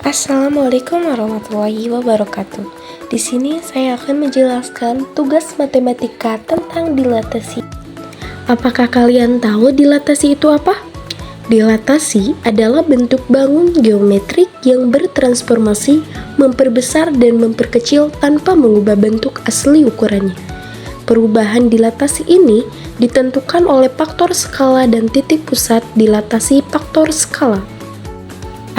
Assalamualaikum warahmatullahi wabarakatuh. Di sini saya akan menjelaskan tugas matematika tentang dilatasi. Apakah kalian tahu dilatasi itu apa? Dilatasi adalah bentuk bangun geometrik yang bertransformasi, memperbesar dan memperkecil tanpa mengubah bentuk asli ukurannya. Perubahan dilatasi ini ditentukan oleh faktor skala dan titik pusat dilatasi faktor skala.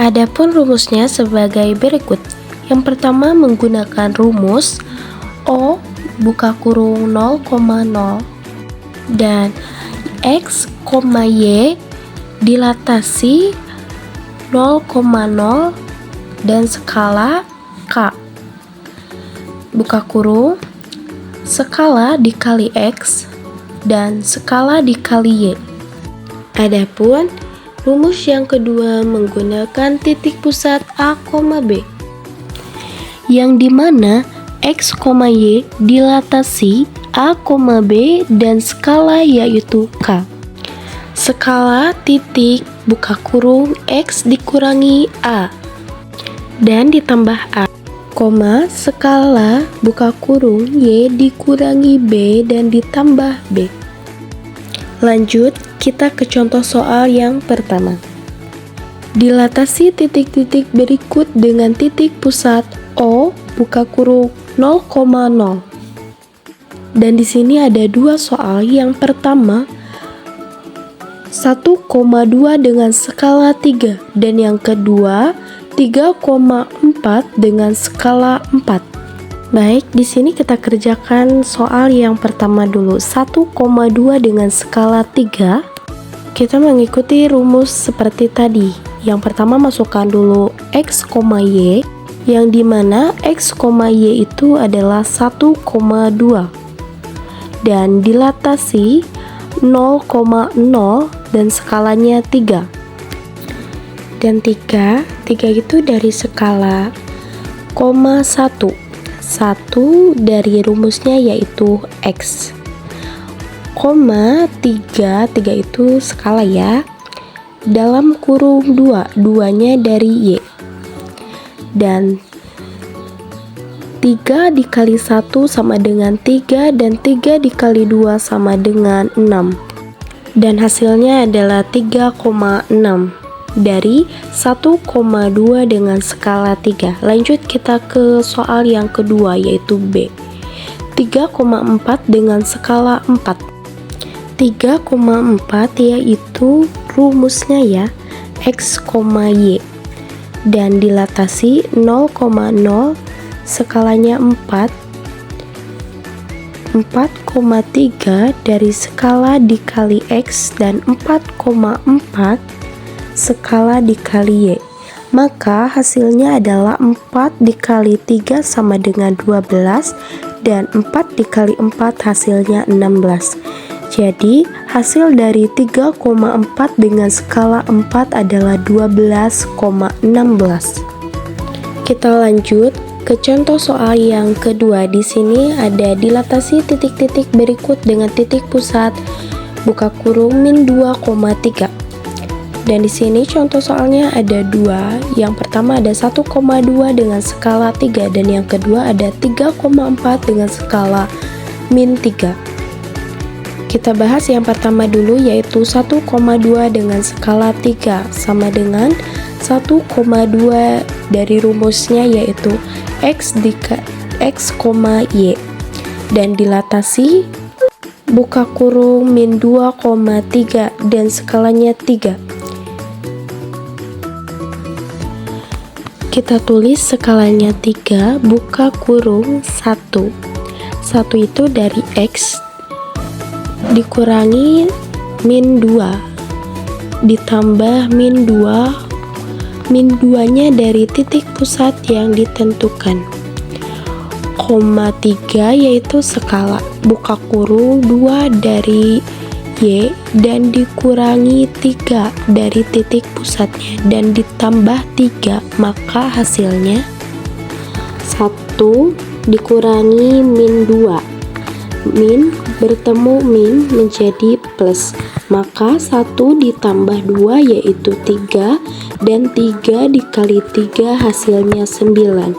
Adapun rumusnya sebagai berikut. Yang pertama menggunakan rumus O buka kurung 0,0 dan X, Y dilatasi 0,0 dan skala K. Buka kurung skala dikali X dan skala dikali Y. Adapun rumus yang kedua menggunakan titik pusat A, B, yang dimana X, Y dilatasi A, B dan skala yaitu K. Skala titik buka kurung X dikurangi A dan ditambah A, skala buka kurung Y dikurangi B dan ditambah B. Lanjut, kita ke contoh soal yang pertama. Dilatasi titik-titik berikut dengan titik pusat O buka kurung 0,0. Dan di sini ada dua soal. Yang pertama 1,2 dengan skala 3 dan yang kedua 3,4 dengan skala 4. Baik, di sini kita kerjakan soal yang pertama dulu. 1,2 dengan skala 3. Kita mengikuti rumus seperti tadi. Yang pertama masukkan dulu X, Y, yang dimana X, Y itu adalah 1,2 dan dilatasi 0,0 dan skalanya 3. Dan 3 itu dari skala 1. 1 dari rumusnya yaitu X, 3 itu skala ya, dalam kurung 2, 2-nya dari Y, dan 3 dikali 1 sama dengan 3 dan 3 dikali 2 sama dengan 6 dan hasilnya adalah 3,6 dari 1,2 dengan skala 3. Lanjut kita ke soal yang kedua yaitu B. 3,4 dengan skala 4. 3,4 yaitu rumusnya ya X, Y dan dilatasi 0,0 skalanya 4. 4,3 dari skala dikali X dan 4,4 skala dikali Y, maka hasilnya adalah 4 dikali 3 sama dengan 12 dan 4 dikali 4 hasilnya 16. Jadi hasil dari 3,4 dengan skala 4 adalah 12,16. Kita lanjut ke contoh soal yang kedua. Di sini ada dilatasi titik-titik berikut dengan titik pusat buka kurung min 2,3. Dan di sini contoh soalnya ada dua. Yang pertama ada 1,2 dengan skala 3 dan yang kedua ada 3,4 dengan skala min 3. Kita bahas yang pertama dulu yaitu 1,2 dengan skala 3 sama dengan 1,2 dari rumusnya yaitu X, Y dan dilatasi buka kurung min 2,3 dan skalanya 3. Kita tulis skalanya 3 buka kurung 1. 1 itu dari X dikurangi min 2 ditambah min 2. Min 2 nya dari titik pusat yang ditentukan. 3 yaitu skala buka kurung 2 dari Y dan dikurangi 3 dari titik pusatnya dan ditambah 3, maka hasilnya 1 dikurangi min 2. Min bertemu min menjadi plus, maka 1 ditambah 2 yaitu 3, dan 3 dikali 3 hasilnya 9,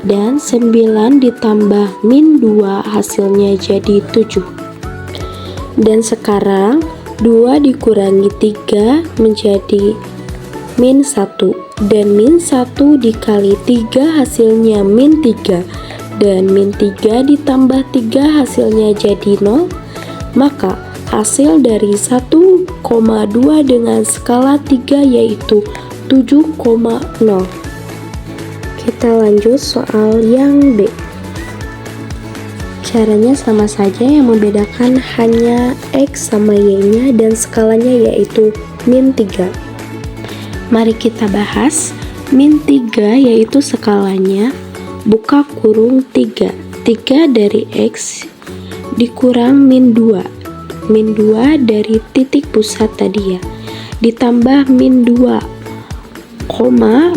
dan 9 ditambah min 2 hasilnya jadi 7. Dan sekarang 2 dikurangi 3 menjadi min 1, dan min 1 dikali 3 hasilnya min 3, dan min 3 ditambah 3 hasilnya jadi 0, maka hasil dari 1,2 dengan skala 3 yaitu 7,0. Kita lanjut soal yang B. Caranya sama saja, yang membedakan hanya X sama Y-nya dan skalanya yaitu min 3. Mari kita bahas. Min 3 yaitu skalanya buka kurung 3 dari X dikurang min 2. Min 2 dari titik pusat tadi ya, ditambah min 2,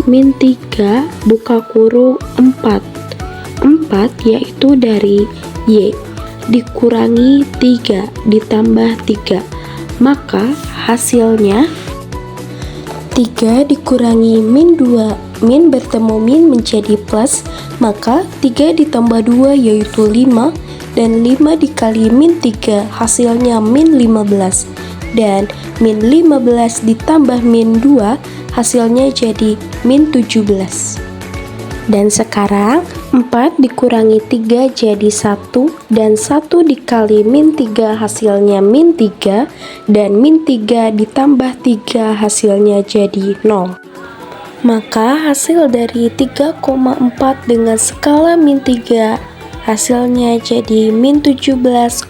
min 3 buka kurung 4 yaitu dari Y dikurangi 3 ditambah 3, maka hasilnya 3 dikurangi min 2, min bertemu min menjadi plus, maka 3 ditambah 2 yaitu 5, dan 5 dikali min 3 hasilnya min 15, dan min 15 ditambah min 2 hasilnya jadi min 17. Dan sekarang 4 dikurangi 3 jadi 1, dan 1 dikali min 3 hasilnya min 3, dan min 3 ditambah 3 hasilnya jadi 0. Maka hasil dari 3,4 dengan skala min 3 hasilnya jadi min 17,0.